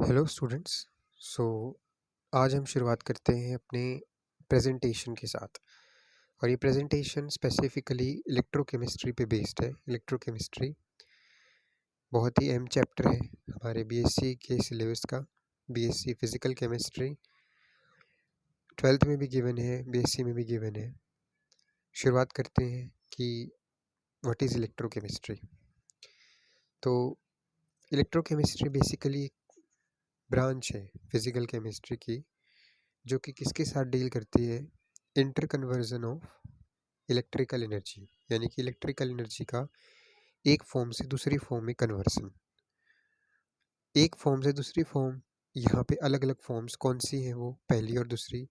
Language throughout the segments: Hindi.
Hello students. सो आज हम शुरुआत करते हैं अपने प्रेजेंटेशन के साथ। और ये प्रेजेंटेशन स्पेसिफिकली इलेक्ट्रोकेमिस्ट्री पे बेस्ड है। इलेक्ट्रोकेमिस्ट्री बहुत ही अहम चैप्टर है हमारे बीएससी के सिलेबस का। बीएससी फिजिकल केमिस्ट्री 12th में भी गिवन है, बीएससी में भी गिवन है। शुरुआत करते हैं कि व्हाट इज़ इलेक्ट्रोकेमिस्ट्री। तो इलेक्ट्रोकेमिस्ट्री बेसिकली एक ब्रांच है फिजिकल केमिस्ट्री की, जो कि किसके साथ डील करती है, inter conversion of electrical energy, यानी कि इलेक्ट्रिकल एनर्जी का एक फॉर्म से दूसरी फॉर्म में कन्वर्सन। एक फॉर्म से दूसरी फॉर्म, यहाँ पे अलग अलग फॉर्म्स कौन सी हैं, वो पहली और दूसरी।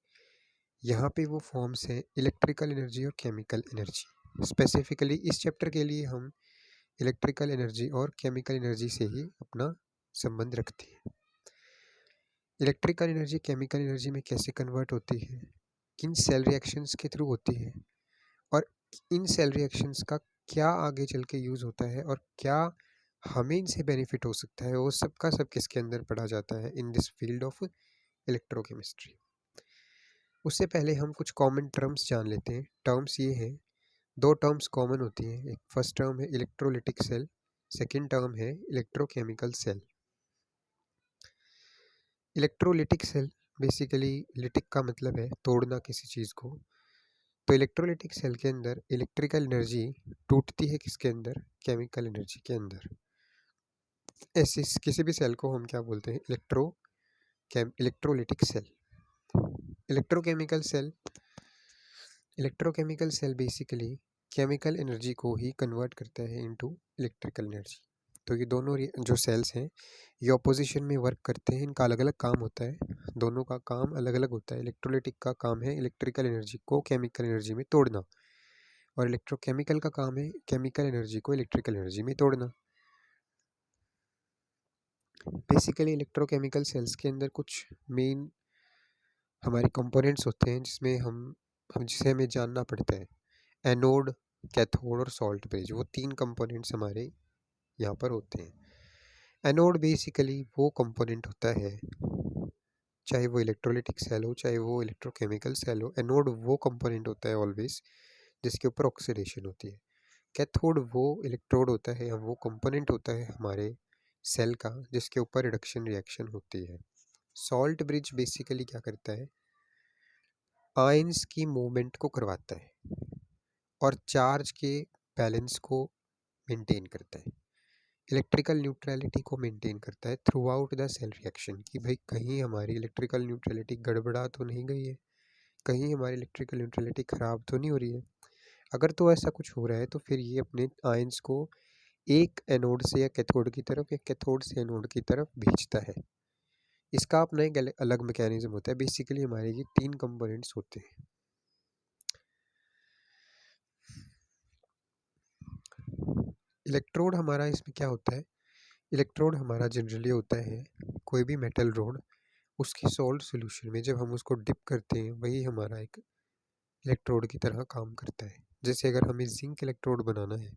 यहाँ पे वो फॉर्म्स हैं इलेक्ट्रिकल एनर्जी और केमिकल एनर्जी। स्पेसिफिकली इस चैप्टर के लिए हम इलेक्ट्रिकल एनर्जी और केमिकल एनर्जी से ही अपना संबंध रखते हैं। इलेक्ट्रिकल एनर्जी केमिकल एनर्जी में कैसे कन्वर्ट होती है, किन सेल रिएक्शंस के थ्रू होती है, और इन सेल रिएक्शंस का क्या आगे चल के यूज़ होता है और क्या हमें इनसे बेनिफिट हो सकता है, वो सब का सब किसके अंदर पढ़ा जाता है in this field of electrochemistry. उससे पहले हम कुछ कॉमन टर्म्स जान लेते हैं। टर्म्स ये हैं, दो टर्म्स कॉमन होती हैं। एक फर्स्ट टर्म है इलेक्ट्रोलिटिक सेल, सेकेंड टर्म है electrochemical cell. Electrolytic cell basically, lytic का मतलब है तोड़ना किसी चीज़ को। तो इलेक्ट्रोलिटिक सेल के अंदर इलेक्ट्रिकल एनर्जी टूटती है किसके अंदर, केमिकल एनर्जी के अंदर। ऐसे किसी भी सेल को हम क्या बोलते हैं, electrolytic cell. Electrochemical cell, electrochemical cell basically chemical energy को ही कन्वर्ट करता है इनटू इलेक्ट्रिकल एनर्जी। तो ये दोनों जो सेल्स हैं ये ऑपोजिशन में वर्क करते हैं, इनका अलग अलग काम होता है, दोनों का काम अलग अलग होता है। इलेक्ट्रोलिटिक का काम है इलेक्ट्रिकल एनर्जी को केमिकल एनर्जी में तोड़ना, और इलेक्ट्रोकेमिकल का काम है केमिकल एनर्जी को इलेक्ट्रिकल एनर्जी में तोड़ना। बेसिकली इलेक्ट्रोकेमिकल सेल्स के अंदर कुछ मेन हमारे कंपोनेंट्स होते हैं जिसमें जिसे हमें जानना पड़ता है। एनोड, कैथोड और सॉल्ट ब्रिज, वो तीन कंपोनेंट्स हमारे यहाँ पर होते हैं। एनोड बेसिकली वो कंपोनेंट होता है, चाहे वो इलेक्ट्रोलिटिक सेल हो चाहे वो इलेक्ट्रोकेमिकल सेल हो, एनोड वो कंपोनेंट होता है ऑलवेज जिसके ऊपर ऑक्सीडेशन होती है। कैथोड वो इलेक्ट्रोड होता है या वो कंपोनेंट होता है हमारे सेल का जिसके ऊपर रिडक्शन रिएक्शन होती है। सॉल्ट ब्रिज बेसिकली क्या करता है, आयंस की मूवमेंट को करवाता है और चार्ज के बैलेंस को मेंटेन करता है, इलेक्ट्रिकल न्यूट्रलिटी को मेंटेन करता है throughout the cell reaction, कि भाई कहीं हमारी इलेक्ट्रिकल न्यूट्रलिटी गड़बड़ा तो नहीं गई है, कहीं हमारी इलेक्ट्रिकल न्यूट्रलिटी ख़राब तो नहीं हो रही है। अगर तो ऐसा कुछ हो रहा है तो फिर ये अपने आयंस को एक एनोड से या कैथोड की तरफ या कैथोड से एनोड की तरफ भेजता है। इसका अपना एक अलग मैकेनिज्म होता है। बेसिकली हमारे ये तीन कंपोनेंट्स होते हैं। इलेक्ट्रोड हमारा इसमें क्या होता है, इलेक्ट्रोड हमारा जनरली होता है कोई भी मेटल रोड, उसकी सॉल्ट सोल्यूशन में जब हम उसको डिप करते हैं वही हमारा एक इलेक्ट्रोड की तरह काम करता है। जैसे अगर हमें जिंक इलेक्ट्रोड बनाना है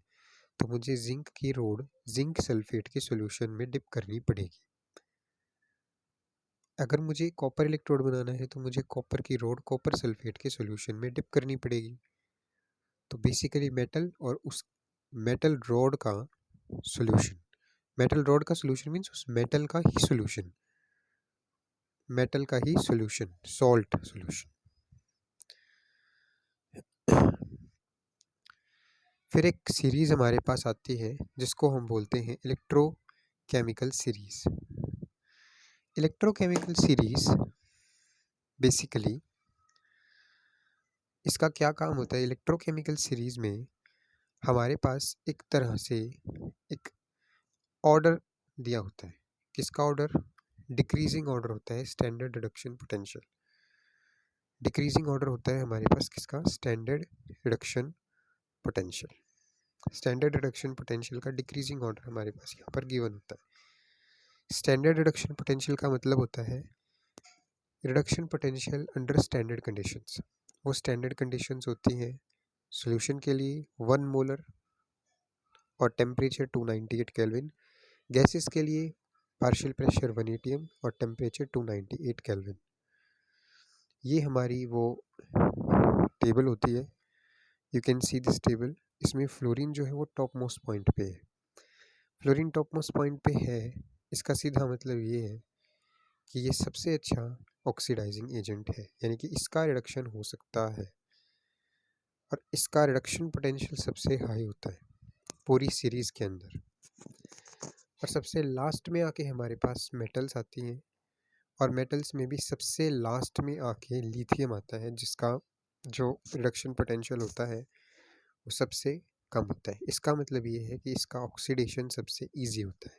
तो मुझे जिंक की रोड जिंक सल्फेट के सॉल्यूशन में डिप करनी पड़ेगी। अगर मुझे कॉपर इलेक्ट्रोड बनाना है तो मुझे कॉपर की रोड कॉपर सल्फेट के सॉल्यूशन में डिप करनी पड़ेगी। तो बेसिकली मेटल और उस मेटल रॉड का सॉल्यूशन, मेटल रॉड का सॉल्यूशन मीन्स उस मेटल का ही सॉल्यूशन, मेटल का ही सॉल्यूशन, सॉल्ट सॉल्यूशन। फिर एक सीरीज हमारे पास आती है जिसको हम बोलते हैं electrochemical series. Electrochemical series basically इसका क्या काम होता है, इलेक्ट्रोकेमिकल सीरीज में हमारे पास एक तरह से एक ऑर्डर दिया होता है। किसका ऑर्डर, डिक्रीजिंग ऑर्डर होता है, standard reduction potential. Decreasing order होता है हमारे पास किसका, standard reduction potential. Standard reduction potential का डिक्रीजिंग ऑर्डर हमारे पास यहाँ पर गिवन होता है। स्टैंडर्ड रिडक्शन पोटेंशियल का मतलब होता है reduction potential under standard conditions. वो स्टैंडर्ड कंडीशंस होती हैं सॉल्यूशन के लिए 1 मोलर और टेम्परेचर 298 केल्विन, गैसेस के लिए पार्शियल प्रेशर 1 atm और टेम्परेचर 298 केल्विन। ये हमारी वो टेबल होती है, you can see this table. इसमें फ्लोरीन जो है वो टॉप मोस्ट पॉइंट पे है। फ्लोरीन टॉप मोस्ट पॉइंट पे है, इसका सीधा मतलब ये है कि ये सबसे अच्छा ऑक्सीडाइजिंग एजेंट है, यानी कि इसका रिडक्शन हो सकता है और इसका रिडक्शन पोटेंशियल सबसे हाई होता है पूरी सीरीज़ के अंदर। और सबसे लास्ट में आके हमारे पास मेटल्स आती हैं, और मेटल्स में भी सबसे लास्ट में आके लिथियम आता है, जिसका जो रिडक्शन पोटेंशियल होता है वो सबसे कम होता है। इसका मतलब ये है कि इसका ऑक्सीडेशन सबसे इजी होता है।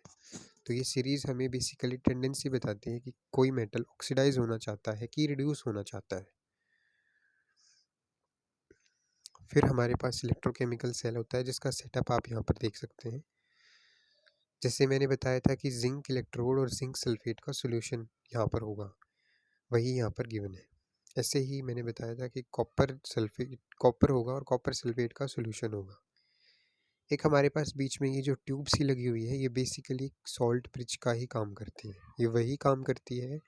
तो ये सीरीज़ हमें बेसिकली टेंडेंसी बताती है कि कोई मेटल ऑक्सीडाइज होना चाहता है कि रिड्यूस होना चाहता है। फिर हमारे पास इलेक्ट्रोकेमिकल सेल होता है, जिसका सेटअप आप यहाँ पर देख सकते हैं। जैसे मैंने बताया था कि जिंक इलेक्ट्रोड और जिंक सल्फेट का सोल्यूशन यहाँ पर होगा, वही यहाँ पर गिवन है। ऐसे ही मैंने बताया था कि कॉपर होगा और कॉपर सल्फेट का सोल्यूशन होगा। एक हमारे पास बीच में ये जो ट्यूब सी लगी हुई है, ये बेसिकली सॉल्ट ब्रिज का ही काम करती है। ये वही काम करती है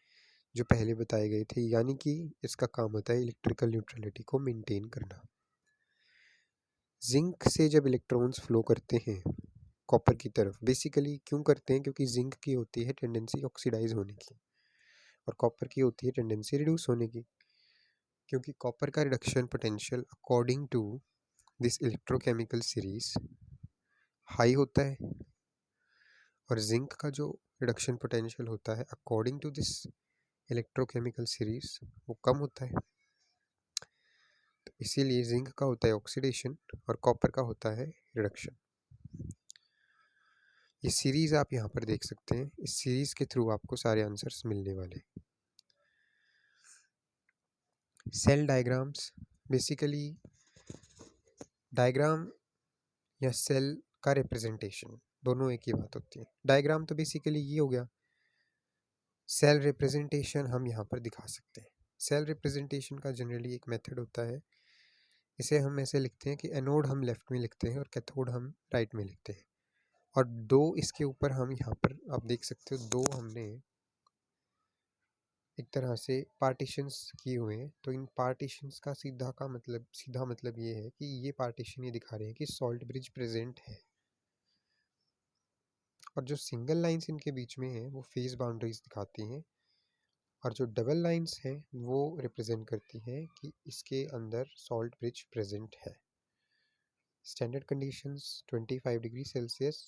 जो पहले बताए गए थे, यानी कि इसका काम होता है इलेक्ट्रिकल न्यूट्रलिटी को मेंटेन करना। जिंक से जब इलेक्ट्रॉन्स फ्लो करते हैं कॉपर की तरफ, बेसिकली क्यों करते हैं, क्योंकि जिंक की होती है टेंडेंसी ऑक्सीडाइज होने की और कॉपर की होती है टेंडेंसी रिड्यूस होने की। क्योंकि कॉपर का reduction potential according to this electrochemical series high होता है, और जिंक का जो रिडक्शन पोटेंशियल होता है according to this electrochemical series वो कम होता है। तो इसीलिए जिंक का होता है ऑक्सीडेशन और कॉपर का होता है रिडक्शन। ये सीरीज आप यहाँ पर देख सकते हैं, इस सीरीज के थ्रू आपको सारे आंसर्स मिलने वाले। सेल डायग्राम्स, बेसिकली डायग्राम या सेल का रिप्रेजेंटेशन दोनों एक ही बात होती है। डायग्राम तो बेसिकली ये हो गया, सेल रिप्रेजेंटेशन हम यहाँ पर दिखा सकते हैं। सेल रिप्रेजेंटेशन का जनरली एक मेथड होता है, इसे हम ऐसे लिखते हैं कि एनोड हम लेफ्ट में लिखते हैं और कैथोड हम राइट में लिखते हैं, और दो इसके ऊपर हम यहाँ पर आप देख सकते हो, दो हमने एक तरह से पार्टीशंस किए हुए हैं। तो इन पार्टीशंस का सीधा मतलब ये है कि ये पार्टीशन ये दिखा रहे हैं कि सॉल्ट ब्रिज प्रेजेंट है, और जो सिंगल लाइंस इनके बीच में है वो फेज बाउंड्रीज दिखाती हैं, और जो डबल लाइंस हैं वो रिप्रेजेंट करती हैं कि इसके अंदर सॉल्ट ब्रिज प्रेजेंट है। Standard conditions 25 degree Celsius,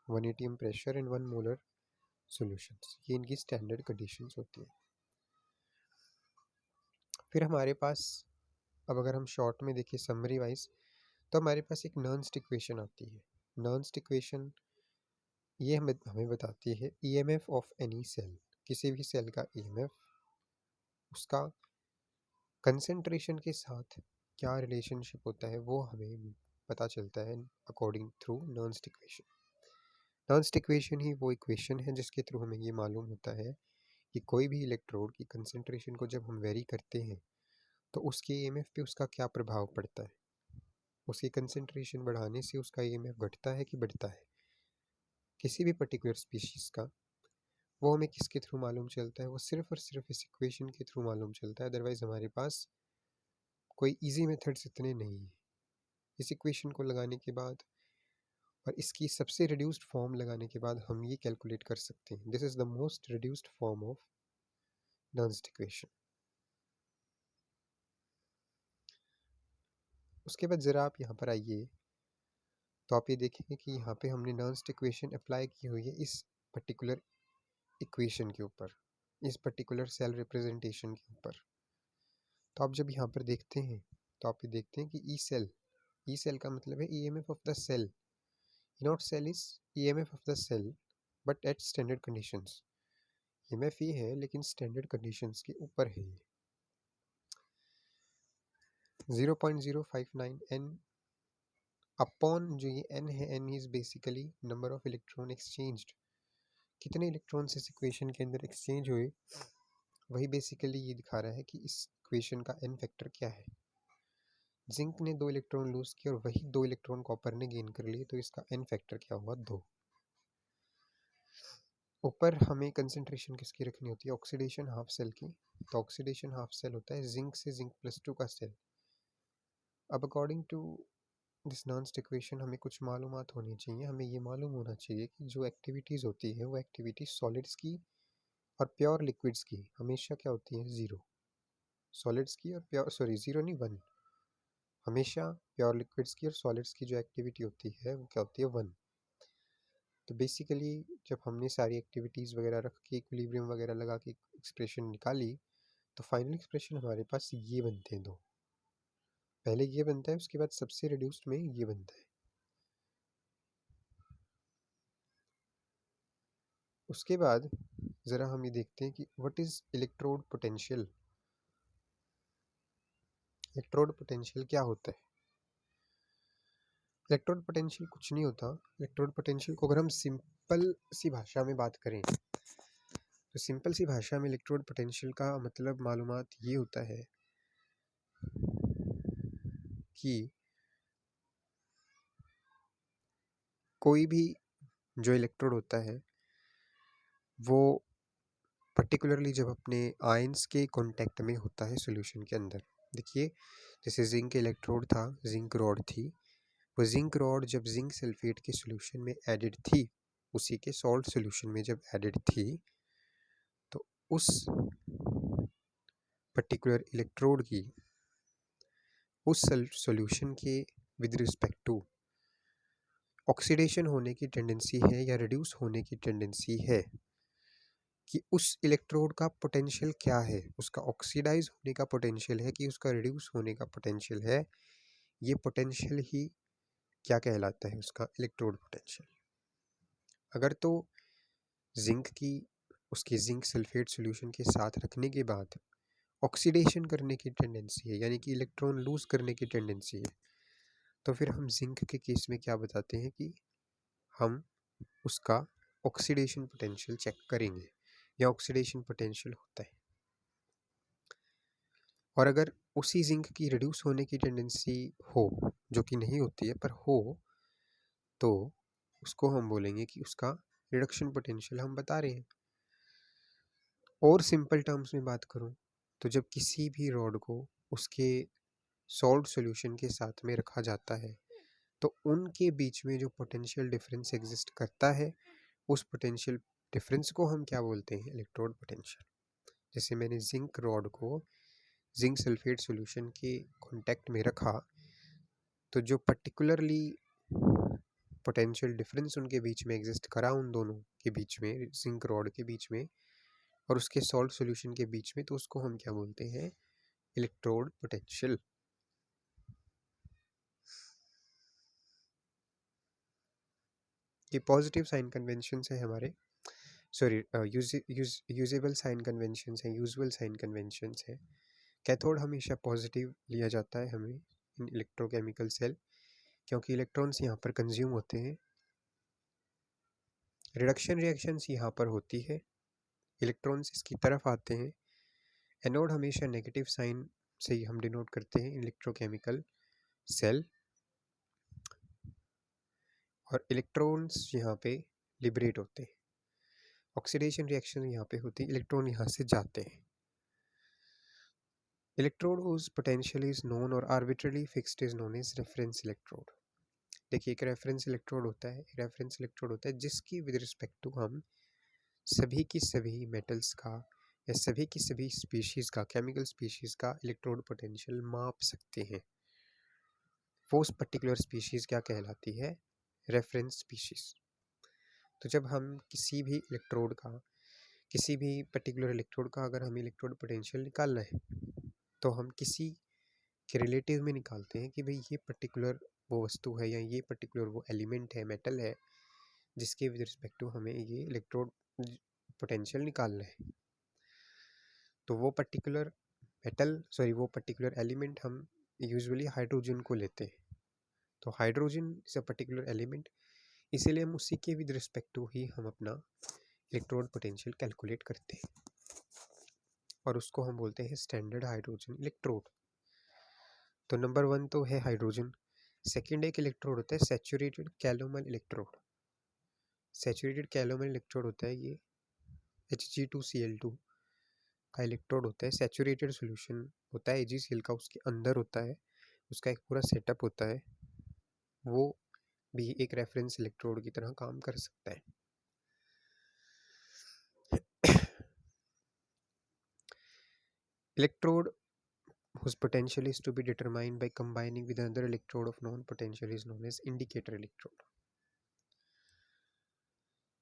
1 atm pressure and 1 molar solutions, ये इनकी स्टैंडर्ड कंडीशंस होती हैं। फिर हमारे पास, अब अगर हम शॉर्ट में देखें समरी वाइज, तो हमारे पास एक नर्न्स्ट इक्वेशन आती है। नर्न्स्ट इक्वेशन ये हमें बताती है ईएमएफ ऑफ एनी सेल, किसी भी सेल का ईएमएफ उसका कंसंट्रेशन के साथ क्या रिलेशनशिप होता है वो हमें पता चलता है अकॉर्डिंग थ्रू नर्न्स्ट इक्वेशन। नर्न्स्ट इक्वेशन ही वो इक्वेशन है जिसके थ्रू हमें ये मालूम होता है कि कोई भी इलेक्ट्रोड की कंसंट्रेशन को जब हम वेरी करते हैं तो उसके ईएमएफ पे उसका क्या प्रभाव पड़ता है। उसकी कंसंट्रेशन बढ़ाने से उसका ईएमएफ घटता है कि बढ़ता है किसी भी पर्टिकुलर स्पीशीज़ का, वो हमें किसके थ्रू मालूम चलता है, वो सिर्फ और सिर्फ इस इक्वेशन के थ्रू मालूम चलता है। अदरवाइज़ हमारे पास कोई इजी मेथड्स इतने नहीं हैं। इस इक्वेशन को लगाने के बाद और इसकी सबसे रिड्यूस्ड फॉर्म लगाने के बाद हम ये कैलकुलेट कर सकते हैं, this is the most reduced form of Nernst equation. उसके बाद ज़रा आप यहाँ पर आइए, तो आप ये देखेंगे कि यहाँ पे हमने नर्न्स्ट इक्वेशन अप्लाई की हुई है इस पर्टिकुलर इक्वेशन के ऊपर, इस पर्टिकुलर सेल रिप्रेजेंटेशन के ऊपर। तो आप जब यहाँ पर देखते हैं तो आप ये देखते हैं कि ई सेल का मतलब है EMF of the cell, not cell is EMF of the cell but at standard conditions. EMF ये है लेकिन स्टैंडर्ड कंडीशंस के ऊपर है ये। 0.059 n अपॉन जो ये n है, n is basically number of electron exchanged, कितने इलेक्ट्रॉन्स इस इक्वेशन के अंदर एक्सचेंज हुए, वही बेसिकली ये दिखा रहा है कि इस इक्वेशन का n फैक्टर क्या है। जिंक ने 2 इलेक्ट्रॉन लूज किए और वही 2 इलेक्ट्रॉन कॉपर ने गेन कर लिए, तो इसका n फैक्टर क्या हुआ, 2। ऊपर हमें कंसंट्रेशन किसकी रखनी होती है, ऑक्सीडेशन हाफ सेल की। तो ऑक्सीडेशन हाफ सेल होता है जिंक से जिंक+2 का सेल। अब according to this Nernst equation हमें कुछ मालूमात होनी चाहिए। हमें ये मालूम होना चाहिए कि जो एक्टिविटीज़ होती है वो एक्टिविटी सॉलिड्स की और प्योर लिक्विड्स की हमेशा क्या होती है, ज़ीरो। सॉलिड्स की और प्योर, सॉरी ज़ीरो नहीं, 1। हमेशा प्योर लिक्विड्स की और सॉलिड्स की जो एक्टिविटी होती है वो क्या होती है, 1। तो बेसिकली जब हमने सारी एक्टिविटीज़ वगैरह रख के इक्विलिब्रियम वगैरह लगा के एक्सप्रेशन निकाली, तो फाइनल एक्सप्रेशन हमारे पास ये बनते हैं दो। पहले ये बनता है, उसके बाद सबसे रिड्यूस्ड में ये बनता है। उसके बाद ज़रा हम ये देखते हैं कि what is electrode potential. Electrode potential क्या होता है? इलेक्ट्रोड पोटेंशियल कुछ नहीं होता। इलेक्ट्रोड पोटेंशियल को अगर हम सिंपल सी भाषा में बात करें, तो सिंपल सी भाषा में इलेक्ट्रोड पोटेंशियल का मतलब मालूमात ये होता है कि कोई भी जो इलेक्ट्रोड होता है वो पर्टिकुलरली जब अपने आयंस के कांटेक्ट में होता है सॉल्यूशन के अंदर। देखिए, जैसे जिंक इलेक्ट्रोड था, जिंक रॉड थी, वो जिंक रॉड जब जिंक सल्फेट के सॉल्यूशन में एडेड थी, उसी के सॉल्ट सॉल्यूशन में जब एडेड थी, तो उस पर्टिकुलर इलेक्ट्रोड की उस सॉल्यूशन के विद रिस्पेक्ट टू ऑक्सीडेशन होने की टेंडेंसी है या रिड्यूस होने की टेंडेंसी है, कि उस इलेक्ट्रोड का पोटेंशियल क्या है, उसका ऑक्सीडाइज होने का पोटेंशियल है कि उसका रिड्यूस होने का पोटेंशियल है। ये पोटेंशियल ही क्या कहलाता है, उसका इलेक्ट्रोड पोटेंशियल। अगर तो जिंक की उसके जिंक सल्फेट सॉल्यूशन के साथ रखने के बाद ऑक्सीडेशन करने की टेंडेंसी है, यानी कि इलेक्ट्रॉन लूज करने की टेंडेंसी है, तो फिर हम जिंक के केस में क्या बताते हैं कि हम उसका ऑक्सीडेशन पोटेंशियल चेक करेंगे या ऑक्सीडेशन पोटेंशियल होता है। और अगर उसी जिंक की रिड्यूस होने की टेंडेंसी हो, जो कि नहीं होती है पर हो, तो उसको हम बोलेंगे कि उसका रिडक्शन पोटेंशियल हम बता रहे हैं। और सिंपल टर्म्स में बात करूं, तो जब किसी भी रॉड को उसके सॉल्ट सॉल्यूशन के साथ में रखा जाता है, तो उनके बीच में जो पोटेंशियल डिफरेंस एग्जिस्ट करता है, उस पोटेंशियल डिफरेंस को हम क्या बोलते हैं, इलेक्ट्रोड पोटेंशियल। जैसे मैंने जिंक रॉड को जिंक सल्फेट सॉल्यूशन के कांटेक्ट में रखा, तो जो पर्टिकुलरली पोटेंशियल डिफरेंस उनके बीच में एग्जिस्ट करा, उन दोनों के बीच में, जिंक रॉड के बीच में और उसके सॉल्ट सॉल्यूशन के बीच में, तो उसको हम क्या बोलते हैं, इलेक्ट्रोड पोटेंशियल। ये पॉजिटिव साइन कन्वेंशन है हमारे, सॉरी यूजेबल साइन कन्वेंशन है, यूजुअल साइन कन्वेंशन है। कैथोड हमेशा पॉजिटिव लिया जाता है हमें इन इलेक्ट्रोकेमिकल सेल, क्योंकि इलेक्ट्रॉन्स यहाँ पर कंज्यूम होते हैं। रिडक्शन रिएक्शंस यहाँ पर होती है, इलेक्ट्रॉन्स इसकी तरफ आते हैं। एनोड हमेशा नेगेटिव साइन से ही हम डिनोट करते हैं इलेक्ट्रोकेमिकल सेल, और इलेक्ट्रॉन्स यहाँ पे लिबरेट होते हैं। ऑक्सीडेशन रिएक्शन यहाँ पे होती है, इलेक्ट्रॉन यहाँ से जाते हैं। Electrode whose potential is known or arbitrarily fixed is known as reference electrode। देखिए, एक रेफरेंस इलेक्ट्रोड होता है, रेफरेंस इलेक्ट्रोड होता है जिसकी विद रिस्पेक्ट टू हम सभी की सभी मेटल्स का या सभी की सभी स्पीशीज़ का, केमिकल स्पीशीज़ का इलेक्ट्रोड पोटेंशियल माप सकते हैं। वो उस पर्टिकुलर स्पीशीज़ क्या कहलाती है, रेफरेंस स्पीशीज़। तो जब हम किसी भी इलेक्ट्रोड का, किसी भी पर्टिकुलर इलेक्ट्रोड का अगर हमें इलेक्ट्रोड पोटेंशियल निकालना है, तो हम किसी के रिलेटिव में निकालते हैं कि भाई ये पर्टिकुलर वो वस्तु है या ये पर्टिकुलर वो एलिमेंट है, मेटल है, जिसके विद रिस्पेक्ट टू हमें ये इलेक्ट्रोड पोटेंशियल निकालना है। तो वो पर्टिकुलर मेटल, सॉरी वो पर्टिकुलर एलिमेंट हम यूजुअली हाइड्रोजन को लेते हैं। तो hydrogen is a particular element, इसीलिए हम उसी के विद रिस्पेक्ट टू ही हम अपना इलेक्ट्रोड पोटेंशियल कैलकुलेट करते हैं, और उसको हम बोलते हैं स्टैंडर्ड हाइड्रोजन इलेक्ट्रोड। तो नंबर 1 तो है हाइड्रोजन। सेकेंड एक इलेक्ट्रोड होता है saturated calomel electrode. Saturated calomel electrode होता है ये Hg2Cl2 का इलेक्ट्रोड होता है, सैचुरेटेड सॉल्यूशन होता है AgCl का, उसके अंदर होता है, उसका एक पूरा सेटअप होता है, वो भी एक रेफरेंस इलेक्ट्रोड की तरह काम कर सकता है। Electrode whose potential is to be determined by combining with another electrode of known potential is known as indicator electrode.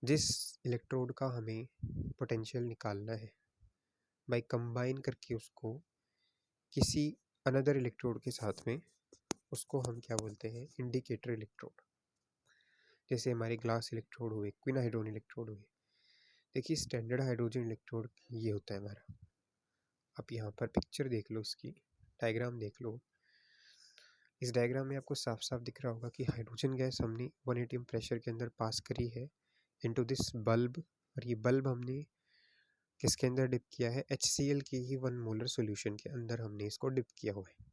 जिस इलेक्ट्रोड का हमें पोटेंशियल निकालना है, बाय कंबाइन करके उसको किसी अनदर इलेक्ट्रोड के साथ में, उसको हम क्या बोलते हैं, इंडिकेटर इलेक्ट्रोड। जैसे हमारे ग्लास इलेक्ट्रोड हुए, क्विन हाइड्रोन इलेक्ट्रोड हुए। देखिए स्टैंडर्ड हाइड्रोजन इलेक्ट्रोड ये होता है हमारा। आप यहाँ पर पिक्चर देख लो, इसकी डायग्राम देख लो। इस डायग्राम में आपको साफ साफ दिख रहा होगा कि हाइड्रोजन गैस हमने 1 atm प्रेशर के अंदर पास करी है इनटू दिस बल्ब, और ये बल्ब हमने किसके अंदर डिप किया है, HCl की ही 1 मोलर सॉल्यूशन के अंदर हमने इसको डिप किया हुआ है।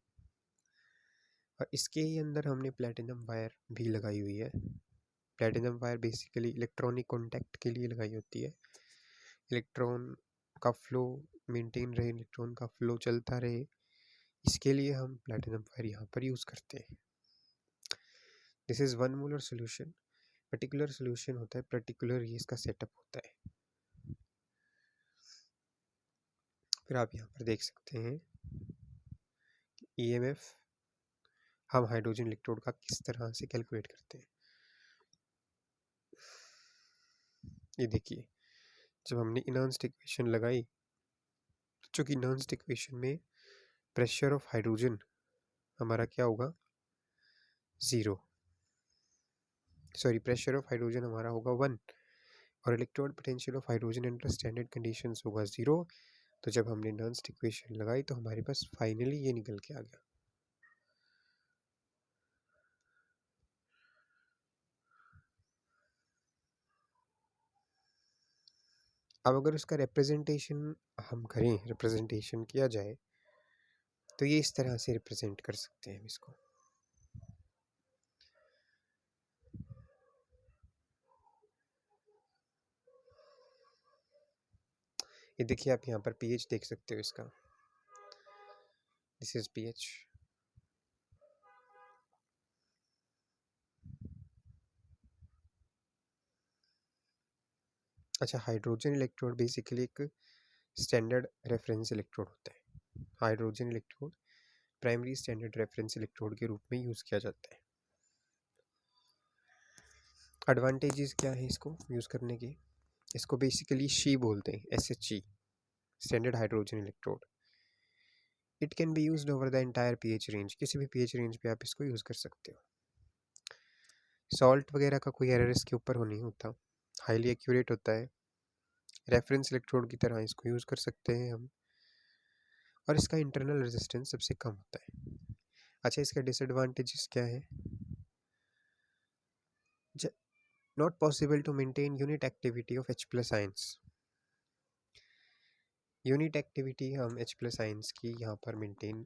और इसके ही अंदर हमने प्लेटिनम वायर भी लगाई हुई है। Platinum wire basically electronic contact के लिए लगाई होती है, इलेक्ट्रॉन का फ्लो मेंटेन रहे, इलेक्ट्रॉन का फ्लो चलता रहे, इसके लिए हम प्लेटिनम वायर यहाँ पर यूज़ करते हैं। This is 1 molar solution. Particular solution होता है, पर्टिकुलर ये इसका सेटअप होता है। फिर आप यहाँ पर देख सकते हैं EMF हम हाइड्रोजन इलेक्ट्रोड का किस तरह से कैलकुलेट करते हैं। ये देखिए, जब हमने इनर्स्ट इक्वेशन लगाई, चूँकि इनर्स्ट इक्वेशन में प्रेशर ऑफ हाइड्रोजन हमारा क्या होगा, 0, सॉरी प्रेशर ऑफ हाइड्रोजन हमारा होगा 1, और electrode potential of hydrogen under standard conditions होगा 0। तो जब हमने नॉन्स्ट इक्वेशन लगाई तो हमारे पास फाइनली ये निकल के आ गया। अब अगर उसका रिप्रेजेंटेशन हम करें, रिप्रेजेंटेशन किया जाए, तो ये इस तरह से रिप्रेजेंट कर सकते हैं इसको। ये देखिए, आप यहाँ पर pH देख सकते हो इसका, दिस इज pH। अच्छा, हाइड्रोजन इलेक्ट्रोड बेसिकली एक स्टैंडर्ड रेफरेंस इलेक्ट्रोड होता है। Hydrogen electrode primary standard reference electrode के रूप में यूज़ किया जाता है। एडवांटेजेस क्या है इसको यूज़ करने के, इसको बेसिकली शी बोलते हैं, SHE, standard hydrogen electrode. It can be used over the entire pH range, किसी भी pH रेंज पे आप इसको यूज़ कर सकते हो। सॉल्ट वगैरह का कोई एरर इसके ऊपर हो नहीं होता, हाईली एक्यूरेट होता है, रेफरेंस इलेक्ट्रोड की तरह इसको यूज़ कर सकते हैं हम, और इसका इंटरनल रेजिस्टेंस सबसे कम होता है। अच्छा, इसका डिसएडवांटेजेस क्या है, not possible to maintain unit activity of H+ ions. Unit activity हम H+ आयंस की यहाँ पर मेंटेन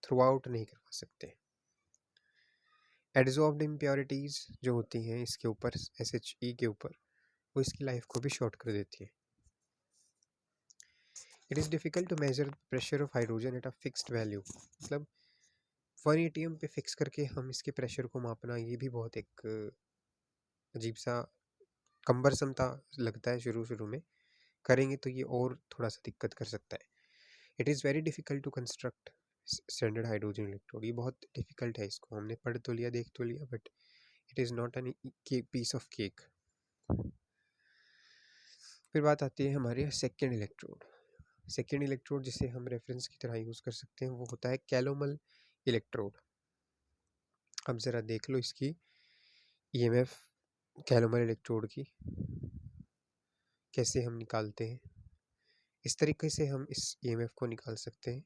थ्रू आउट नहीं करवा सकते। एडजॉर्ब्ड इम्प्योरिटीज़ जो होती हैं इसके ऊपर, SHE के ऊपर, वो इसकी लाइफ को भी शॉर्ट कर देती है। It is difficult to measure pressure of hydrogen at a fixed value, मतलब 1 atm पे फिक्स करके हम इसके प्रेशर को मापना, ये भी बहुत एक अजीब सा कम्बरसम सा लगता है शुरू शुरू में, करेंगे तो ये और थोड़ा सा दिक्कत कर सकता है। It is very difficult to construct standard hydrogen electrode, ये बहुत डिफ़िकल्ट है, इसको हमने पढ़ तो लिया, देख तो लिया, but it is not an piece of cake. फिर बात आती है हमारे सेकेंड इलेक्ट्रोड। सेकेंड इलेक्ट्रोड जिसे हम रेफरेंस की तरह यूज़ कर सकते हैं वो होता है कैलोमल इलेक्ट्रोड। अब ज़रा देख लो इसकी EMF कैलोमल इलेक्ट्रोड की कैसे हम निकालते हैं। इस तरीके से हम इस EMF को निकाल सकते हैं।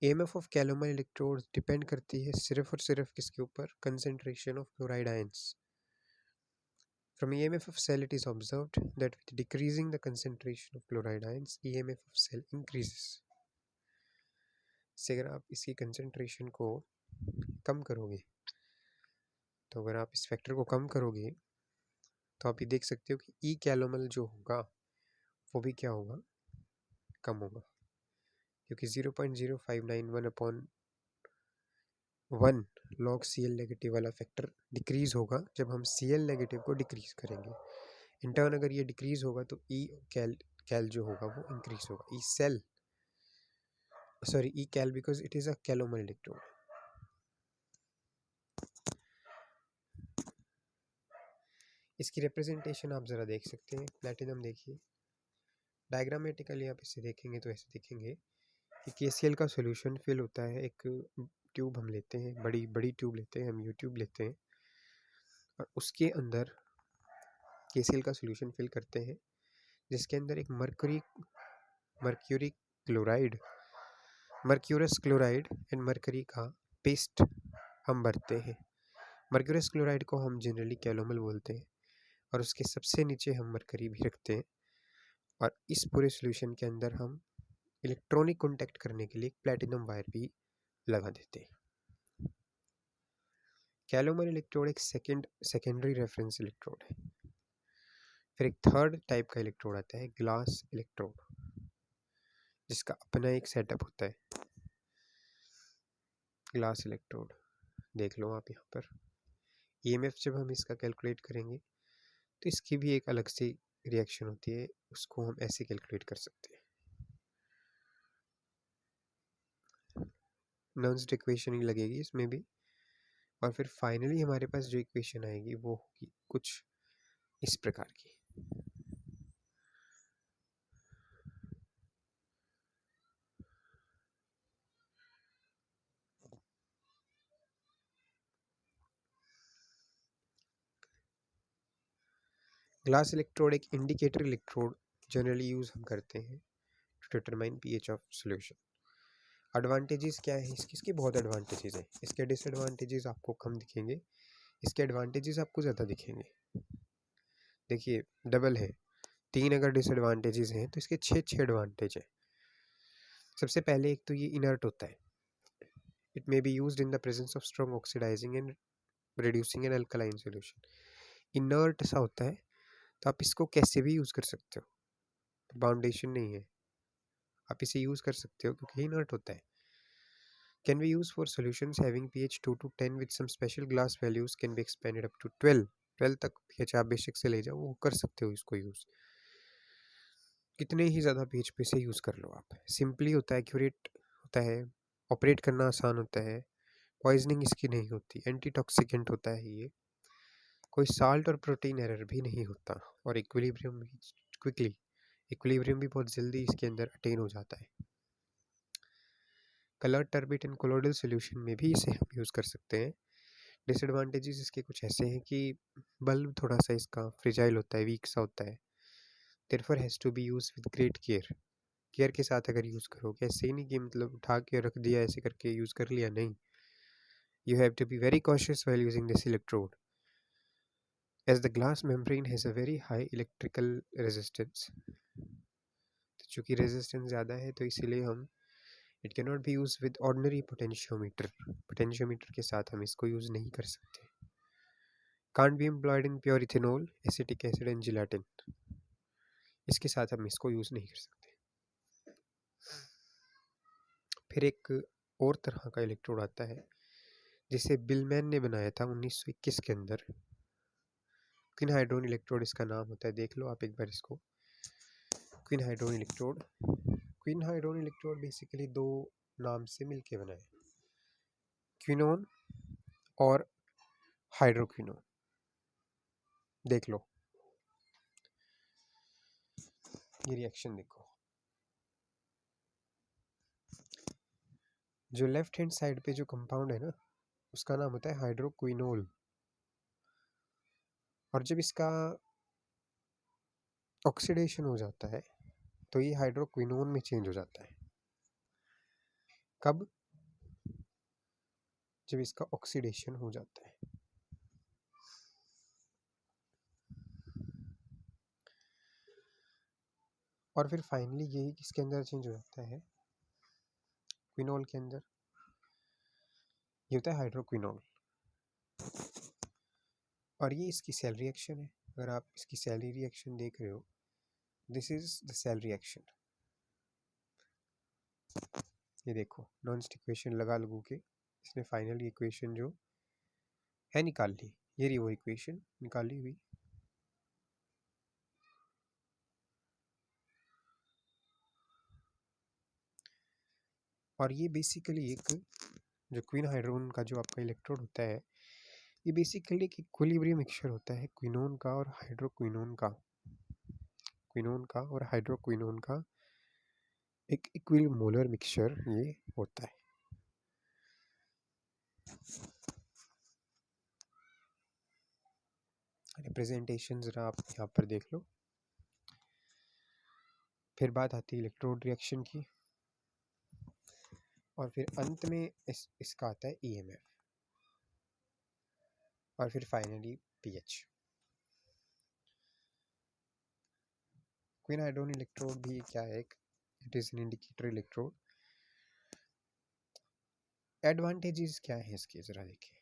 EMF of calomel electrode depend करती है सिर्फ और सिर्फ किसके ऊपर, concentration of chloride ions. From EMF of cell it is observed that with decreasing the concentration of chloride ions, EMF of cell increases. से अगर आप इसकी कंसेंट्रेशन को कम करोगे, तो अगर आप इस फैक्टर को कम करोगे तो आप ये देख सकते हो कि ई कैलोमल जो होगा वो भी क्या होगा, कम होगा, क्योंकि 0.0591/1 log Cl नेगेटिव वाला फैक्टर डिक्रीज होगा जब हम Cl नेगेटिव को डिक्रीज करेंगे। इन टर्न अगर ये डिक्रीज होगा तो ई कैल जो होगा वो इंक्रीज होगा। E cal because it is a calomel electrode. इसकी रिप्रेजेंटेशन आप ज़रा देख सकते हैं। प्लैटिनम देखिए, डायग्रामेटिकली आप इसे देखेंगे तो ऐसे देखेंगे कि KCl का सॉल्यूशन फिल होता है। एक ट्यूब हम लेते हैं, बड़ी बड़ी ट्यूब लेते हैं, हम यू ट्यूब लेते हैं और उसके अंदर KCl का सॉल्यूशन फिल करते हैं, जिसके अंदर एक mercury chloride, mercurous chloride and mercury का पेस्ट हम भरते हैं। मर्क्यूरस क्लोराइड को हम जनरली कैलोमल बोलते हैं और उसके सबसे नीचे हम मरकरी भी रखते हैं और इस पूरे सॉल्यूशन के अंदर हम इलेक्ट्रॉनिक कांटेक्ट करने के लिए प्लैटिनम वायर भी लगा देते हैं। कैलोमल इलेक्ट्रोड एक सेकेंडरी रेफरेंस इलेक्ट्रोड है। फिर एक थर्ड टाइप का इलेक्ट्रोड आता है ग्लास इलेक्ट्रोड, जिसका अपना एक सेटअप होता है। ग्लास इलेक्ट्रोड देख लो आप यहाँ पर। EMF जब हम इसका कैलकुलेट करेंगे तो इसकी भी एक अलग सी रिएक्शन होती है, उसको हम ऐसे कैलकुलेट कर सकते हैं। नर्न्स इक्वेशन ही लगेगी इसमें भी, और फिर फाइनली हमारे पास जो इक्वेशन आएगी वो होगी कुछ इस प्रकार की। ग्लास इलेक्ट्रोड एक इंडिकेटर इलेक्ट्रोड जनरली यूज हम करते हैं to determine pH of solution. Advantages क्या है इसके बहुत एडवांटेजेस हैं। इसके डिसएडवांटेजेस आपको कम दिखेंगे, इसके एडवांटेजेस आपको ज़्यादा दिखेंगे। देखिए डबल है, 3 अगर डिसएडवांटेजेस हैं तो इसके 6 एडवांटेज है। सबसे पहले एक तो ये इनर्ट होता है। It may be used in the presence of strong oxidizing and reducing an alkaline solution. Inert सा होता है तो आप इसको कैसे भी यूज़ कर सकते हो, बाउंडेशन नहीं है, आप इसे यूज़ कर सकते हो क्योंकि इनर्ट होता है। Can be use for solutions having pH 2 to 10 with some special glass values can be expanded up to 12 तक pH आप बेशक से ले जाओ, वो कर सकते हो इसको यूज़। कितने ही ज़्यादा pH पे से यूज़ कर लो आप। सिंपली होता है, एक्यूरेट होता है, ऑपरेट करना आसान होता है, पॉइजनिंग इसकी नहीं होती, एंटी टॉक्सिकेंट होता है ये, कोई साल्ट और प्रोटीन एरर भी नहीं होता और इक्विलिब्रियम भी क्विकली, इक्विलिब्रियम भी बहुत जल्दी इसके अंदर अटेन हो जाता है। कलर टर्बिट एंड कोलोइडल सॉल्यूशन में भी इसे हम यूज़ कर सकते हैं। डिसएडवांटेजेस इसके कुछ ऐसे हैं कि बल्ब थोड़ा सा इसका फ्रिजाइल होता है, वीक सा होता है, therefore has to be use with great care के साथ अगर यूज़ करोगे। ऐसे ही नहीं कि मतलब उठा के रख दिया ऐसे करके यूज़ कर लिया, नहीं, you have to be very cautious while using this electrode as the glass membrane has a very high electrical resistance। तो चूँकि रेजिस्टेंस ज़्यादा है तो इसीलिए हम it can not be use with ordinary potentiometer, potentiometer के साथ हम इसको यूज़ नहीं कर सकते। Can't be employed in pure ethanol, acetic acid and gelatin, इसके साथ हम इसको यूज़ नहीं कर सकते। फिर एक और तरह का इलेक्ट्रोड आता है जिसे बिलमैन ने बनाया था 1921 के अंदर। क्विन हाइड्रोन इलेक्ट्रोड इसका नाम होता है, देख लो आप एक बार इसको। Quinhydrone electrode, quinhydrone electrode basically दो नाम से मिलके बना है, क्विनोन और हाइड्रोक्विनोन। देख लो ये रिएक्शन देखो, जो लेफ्ट हैंड साइड पे जो कंपाउंड है ना उसका नाम होता है हाइड्रोक्विनोल, और जब इसका ऑक्सीडेशन हो जाता है तो ये हाइड्रोक्विनोन में चेंज हो जाता है। कब? जब इसका ऑक्सीडेशन हो जाता है। और फिर फाइनली यही किसके अंदर चेंज हो जाता है, क्विनोल के अंदर, ये होता है हाइड्रोक्विनोल। और ये इसकी सेल रिएक्शन है। अगर आप इसकी सेल रिएक्शन देख रहे हो this is the cell reaction. ये देखो नॉन्स्ट इक्वेशन लगा लगू के इसने फाइनल इक्वेशन जो है निकाल ली। ये रही वो इक्वेशन निकाली हुई। और ये बेसिकली एक जो क्वीन हाइड्रोन का जो आपका इलेक्ट्रोड होता है, ये बेसिकली एक इक्विलिब्रियम मिक्सचर होता है क्विनोन का और हाइड्रोक्विनोन का। क्विनोन का और हाइड्रोक्विनोन का एक इक्विलिमोलर मिक्सचर ये होता है। रिप्रेजेंटेशन जरा आप यहाँ पर देख लो। फिर बात आती है इलेक्ट्रोड रिएक्शन की, और फिर अंत में इसका आता है ईएमएफ, और फिर फाइनली पीएच। क्वीन हाइड्रोन इलेक्ट्रोड भी क्या है, it is an indicator electrode. Advantages क्या है इसके जरा देखिए।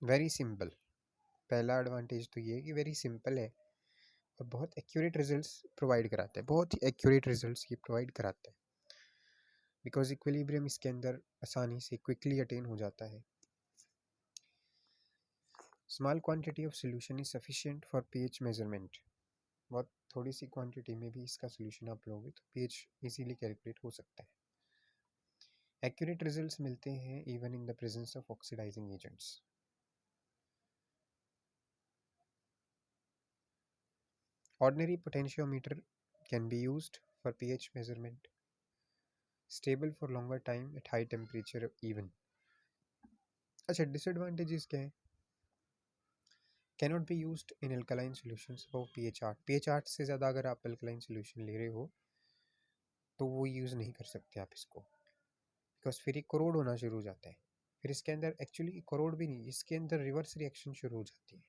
वेरी सिंपल, पहला एडवांटेज तो ये है कि वेरी सिंपल है और बहुत एक्यूरेट रिजल्ट्स प्रोवाइड कराता है, बहुत ही एक्यूरेट रिजल्ट्स ये प्रोवाइड कराता है, बिकॉज इक्विलिब्रियम इसके अंदर आसानी से क्विकली अटेन हो जाता है। Small quantity of solution is sufficient for pH measurement. बहुत थोड़ी सी क्वांटिटी में भी इसका सोल्यूशन आप लोगे तो पीएच इजीली कैलकुलेट हो सकता है। एक्यूरेट रिजल्ट्स मिलते हैं even in the presence of oxidizing agents. Ordinary potentiometer can be used for pH measurement. Stable for longer time at high temperature even. अच्छा, disadvantages क्या है? Cannot be used in alkaline solutions above pH 8. pH 8 से ज़्यादा अगर आप alkaline solution ले रहे हो तो वो यूज़ नहीं कर सकते आप इसको, बिकॉज फिर ये कोरोड होना शुरू हो जाता है। फिर इसके अंदर एक्चुअली कोरोड भी नहीं, इसके अंदर रिवर्स रिएक्शन शुरू हो जाती है।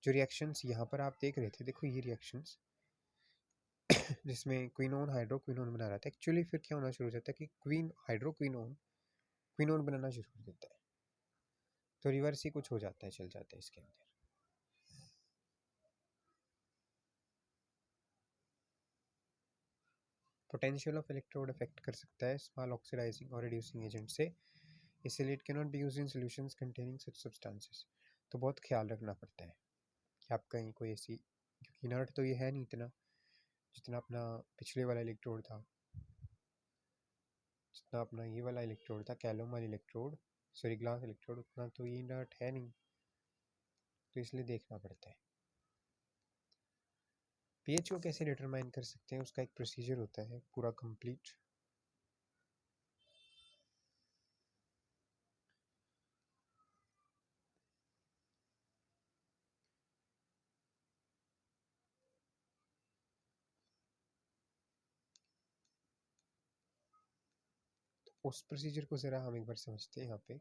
जो रिएक्शंस यहाँ पर आप देख रहे थे, देखो ये रिएक्शंस जिसमें क्विनोन हाइड्रोक्विनोन बना रहा था, एक्चुअली फिर क्या होना शुरू हो जाता है कि क्वीन हाइड्रोक्विनोन क्विनोन बनाना शुरू कर देता है, तो रिवर्स ही कुछ हो जाता है, चल जाता है इसके अंदर। पोटेंशियल ऑफ इलेक्ट्रोड अफेक्ट कर सकता है स्मॉल ऑक्सीडाइजिंग और रिड्यूसिंग एजेंट से, इसलिए it cannot be used in solutions containing such substances. तो बहुत ख्याल रखना पड़ता है कि आप कहीं कोई ऐसी, क्योंकि इनर्ट तो ये है नहीं इतना, जितना अपना पिछले वाला इलेक्ट्रोड था, जितना अपना ये वाला इलेक्ट्रोड था कैलोम वाला इलेक्ट्रोड, सॉरी ग्लास इलेक्ट्रोड, उतना तो ये इनर्ट है नहीं, तो इसलिए देखना पड़ता है। पीएच को कैसे डिटरमाइन कर सकते हैं, उसका एक प्रोसीजर होता है पूरा कंप्लीट। उस प्रोसीजर को ज़रा हम एक बार समझते हैं यहाँ पे,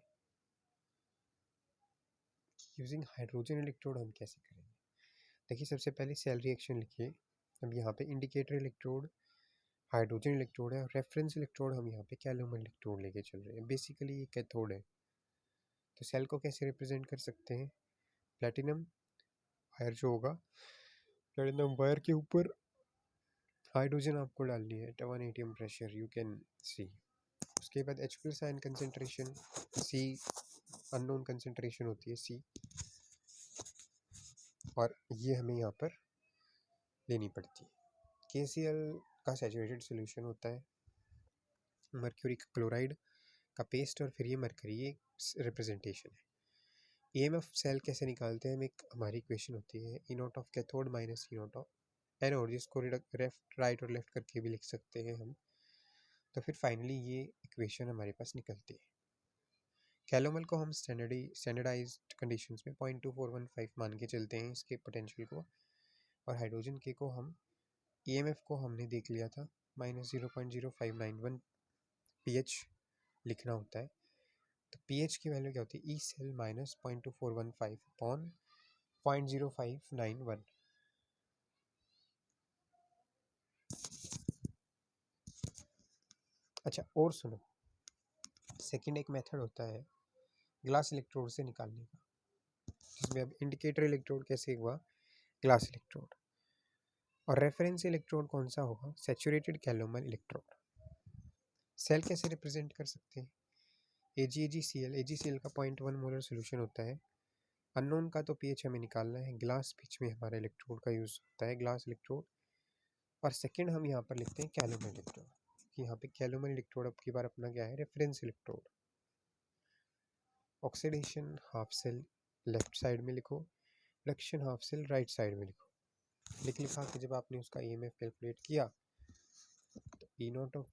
यूजिंग हाइड्रोजन इलेक्ट्रोड हम कैसे करेंगे। देखिए सबसे पहले सेल रिएक्शन लिखिए। अब यहाँ पे इंडिकेटर इलेक्ट्रोड हाइड्रोजन इलेक्ट्रोड है और रेफरेंस इलेक्ट्रोड हम यहाँ पे कैल्शियम इलेक्ट्रोड लेके चल रहे हैं। बेसिकली ये कैथोड है। तो सेल को कैसे रिप्रेजेंट कर सकते हैं, प्लेटिनम वायर जो होगा, प्लेटिनम वायर के ऊपर हाइड्रोजन आपको डालनी है, 1 atm pressure, you can see. उसके बाद H प्लस आयन कंसेंट्रेशन, सी अननोन कंसेंट्रेशन होती है सी, और ये हमें यहाँ पर लेनी पड़ती है। KCl का सैचुरेटेड सोल्यूशन होता है, मर्क्यूरी क्लोराइड का पेस्ट, और फिर ये मरकरी, ये रिप्रेजेंटेशन है। ईएमएफ सेल कैसे निकालते हैं, हम एक हमारी इक्वेशन होती है E naught of cathode minus E naught of anode, जिसको लेफ्ट राइट और लेफ्ट करके भी लिख सकते हैं हम। तो फिर फाइनली ये इक्वेशन हमारे पास निकलती है। कैलोमल को हम स्टैंडर्डाइज्ड कंडीशंस में 0.2415 मान के चलते हैं इसके पोटेंशियल को, और हाइड्रोजन के को हम ईएमएफ को हमने देख लिया था -0.0591 पीएच लिखना होता है। तो पीएच की वैल्यू क्या होती है, ई सेल माइनस 0.2415 अपॉन 0.0591। अच्छा और सुनो, सेकंड एक मेथड होता है ग्लास इलेक्ट्रोड से निकालने का, जिसमें अब इंडिकेटर इलेक्ट्रोड कैसे हुआ, ग्लास इलेक्ट्रोड। और रेफरेंस इलेक्ट्रोड कौन सा होगा? Saturated calomel electrode. सेल कैसे रिप्रेजेंट कर सकते हैं? AgCl का 0.1 मोलर सोल्यूशन होता है। अननोन का तो पीएच हमें निकालना है। ग्लास पिच में हमारा इलेक्ट्रोड का यूज़ होता है, ग्लास इलेक्ट्रोड। और सेकंड हम यहाँ पर लिखते हैं कैलोमल इलेक्ट्रोड। यहाँ पे कैलोमल इलेक्ट्रोड अब की बार अपना क्या है? Reference electrode. Oxidation half cell left side में लिखो, reduction half cell right side में लिखो। लिखा कि जब आपने उसका EMF कैलकुलेट किया तो E naught of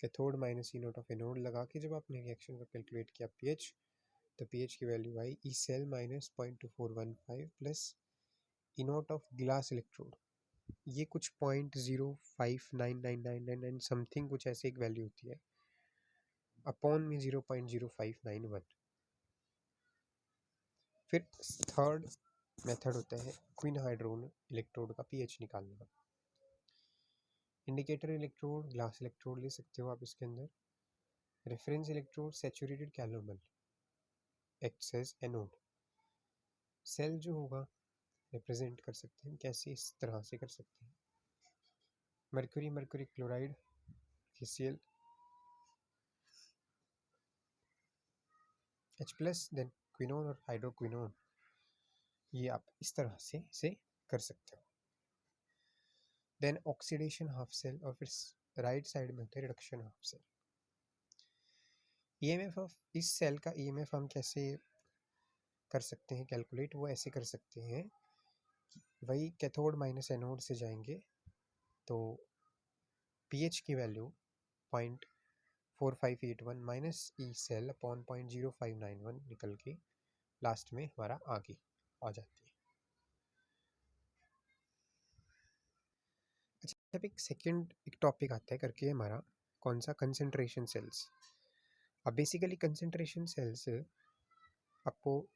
cathode minus E naught of anode लगा के जब आपने रिएक्शन का कैलकुलेट किया पीएच, तो पीएच की वैल्यू आई E cell minus 0.2415 plus E naught of glass electrode. ये कुछ 0.059999 समथिंग कुछ ऐसे एक वैल्यू होती है, अपॉन में 0.0591। फिर थर्ड मेथड होता है क्विन हाइड्रोन इलेक्ट्रोड का पीएच निकालने का। इंडिकेटर इलेक्ट्रोड, ग्लास इलेक्ट्रोड ले सकते हो आप इसके अंदर। Reference electrode saturated calomel acts as anode. Cell जो होगा रिप्रेजेंट कर सकते हैं कैसे? इस तरह से कर सकते हैं, mercury mercury chloride KCl H+, then quinone और हाइड्रोक्विनोन। ये आप इस तरह से इसे कर सकते हो। देन ऑक्सीडेशन हाफ सेल, और फिर राइट साइड में होता है reduction half cell. EMF of इस सेल का EMF हम कैसे कर सकते हैं कैलकुलेट? वो ऐसे कर सकते हैं कि वही कैथोड माइनस एनोड से जाएंगे तो पीएच की value 0.4581 minus E cell upon 0.0591 निकल के लास्ट में हमारा आगे आ जाती है। अच्छा, अब एक सेकंड एक टॉपिक आता है करके हमारा कौन सा? Concentration cells. अब बेसिकली कंसंट्रेशन सेल्स आपको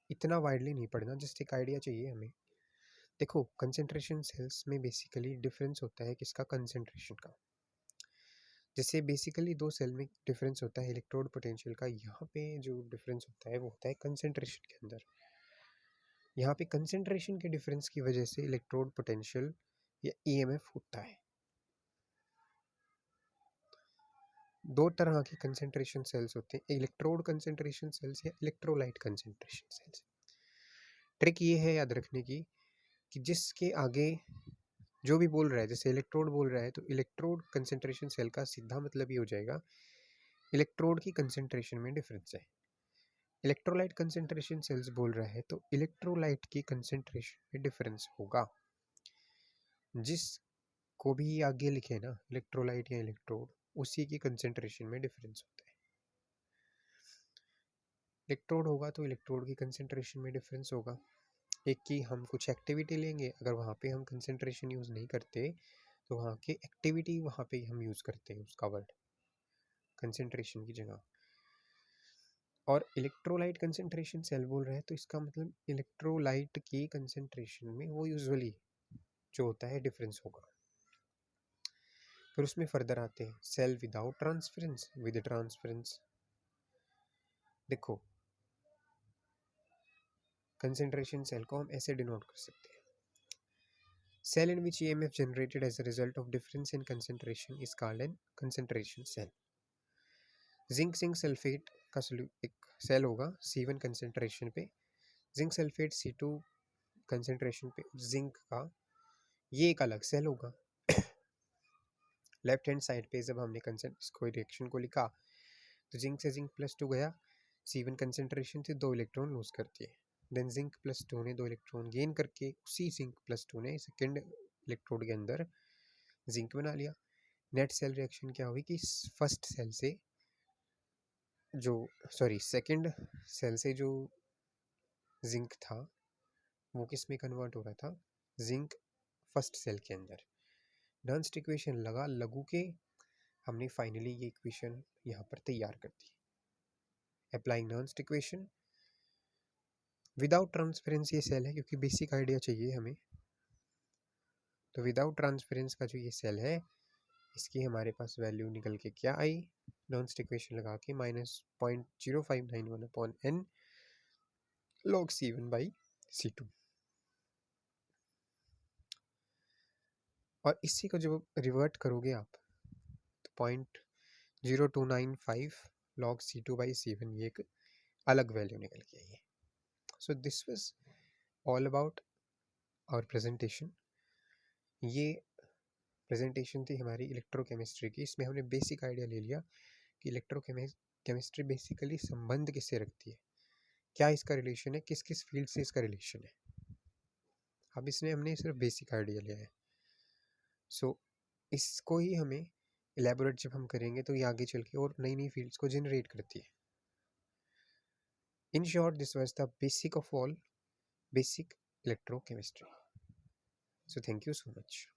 इतना वाइडली नहीं पढ़ना, जस्ट एक आइडिया चाहिए हमें। देखो, कंसंट्रेशन सेल्स में बेसिकली डिफरेंस होता है किसका? कंसंट्रेशन का। जैसे बेसिकली दो सेल में डिफरेंस होता है इलेक्ट्रोड पोटेंशियल का, यहाँ पे जो डिफरेंस होता है वो होता है कंसंट्रेशन के अंदर। यहाँ पे कंसंट्रेशन के डिफरेंस की वजह से इलेक्ट्रोड पोटेंशियल या EMF होता है। दो तरह के कंसंट्रेशन सेल्स होते हैं, इलेक्ट्रोड कंसंट्रेशन सेल्स या इलेक्ट्रोलाइट कंसंट्रेशन सेल्स। ट्रिक ये है याद रखने की कि जिसके आगे जो भी बोल रहा है, जैसे इलेक्ट्रोड बोल रहा है तो इलेक्ट्रोड कंसंट्रेशन सेल का सीधा मतलब ये हो जाएगा इलेक्ट्रोड की कंसंट्रेशन में डिफरेंस है। इलेक्ट्रोलाइट कंसंट्रेशन सेल्स बोल रहा है तो इलेक्ट्रोलाइट की कंसंट्रेशन में डिफरेंस होगा। जिस को भी आगे लिखे ना इलेक्ट्रोलाइट या इलेक्ट्रोड, उसी की कंसंट्रेशन में डिफरेंस होता है। इलेक्ट्रोड होगा तो इलेक्ट्रोड की कंसंट्रेशन में डिफरेंस होगा। एक की हम कुछ एक्टिविटी लेंगे, अगर वहाँ पे हम कंसंट्रेशन यूज़ नहीं करते तो वहाँ की एक्टिविटी वहाँ पे हम यूज़ करते हैं उसका वर्ड कंसंट्रेशन की जगह। और इलेक्ट्रोलाइट कंसंट्रेशन सेल बोल रहे हैं तो इसका मतलब इलेक्ट्रोलाइट की कंसंट्रेशन में वो यूजुअली जो होता है डिफरेंस होगा। फिर उसमें फर्दर आते हैं cell without transference, with transference. देखो, कंसंट्रेशन सेल को हम ऐसे डिनोट कर सकते हैं, cell in which EMF generated as a result of difference in concentration is called an concentration cell. Zinc sulphate का एक सेल होगा C1 कंसंट्रेशन पे, जिंक सल्फेट C2 कंसंट्रेशन पे जिंक का, ये एक अलग सेल होगा। लेफ्ट हैंड साइड पे जब हमने इसको रिएक्शन को लिखा तो जिंक से जिंक +2 गया, C1 कंसंट्रेशन से 2 इलेक्ट्रॉन लूज करती है। देन जिंक +2 ने 2 इलेक्ट्रॉन गेन करके उसी जिंक +2 ने सेकेंड इलेक्ट्रोड के अंदर जिंक बना लिया। नेट सेल रिएक्शन क्या हुई कि फर्स्ट सेल से जो सेकेंड सेल से जो जिंक था वो किस में कन्वर्ट हो रहा था? जिंक फर्स्ट सेल के अंदर। नर्न्स इक्वेशन लगू के हमने फाइनली ये इक्वेशन यहाँ पर तैयार कर दी। अप्लाइंग नर्न्स इक्वेशन विदाउट ट्रांसफरेंस ये सेल है, क्योंकि बेसिक आइडिया चाहिए हमें। तो विदाउट ट्रांसफरेंस का जो ये सेल है इसकी हमारे पास वैल्यू निकल के क्या आई? नॉन इक्वेशन लगा के -0.0591/n log C1/C2। और इसी को जब रिवर्ट करोगे आप तो 0.0295 log C2/C1 ये एक अलग वैल्यू निकल के आई है. So this was all about our presentation. ये प्रेजेंटेशन थी हमारी इलेक्ट्रोकेमिस्ट्री की. इसमें हमने बेसिक आइडिया ले लिया कि इलेक्ट्रोकेमिस्ट्री बेसिकली संबंध किससे रखती है, क्या इसका रिलेशन है, किस किस फील्ड से इसका रिलेशन है. अब इसमें हमने सिर्फ बेसिक आइडिया लिया है. सो इसको ही हमें इलेबोरेट जब हम करेंगे तो ये आगे चल के और नई नई फील्ड्स को जनरेट करती है. In short this was the basic of all basic electrochemistry. So thank you so much.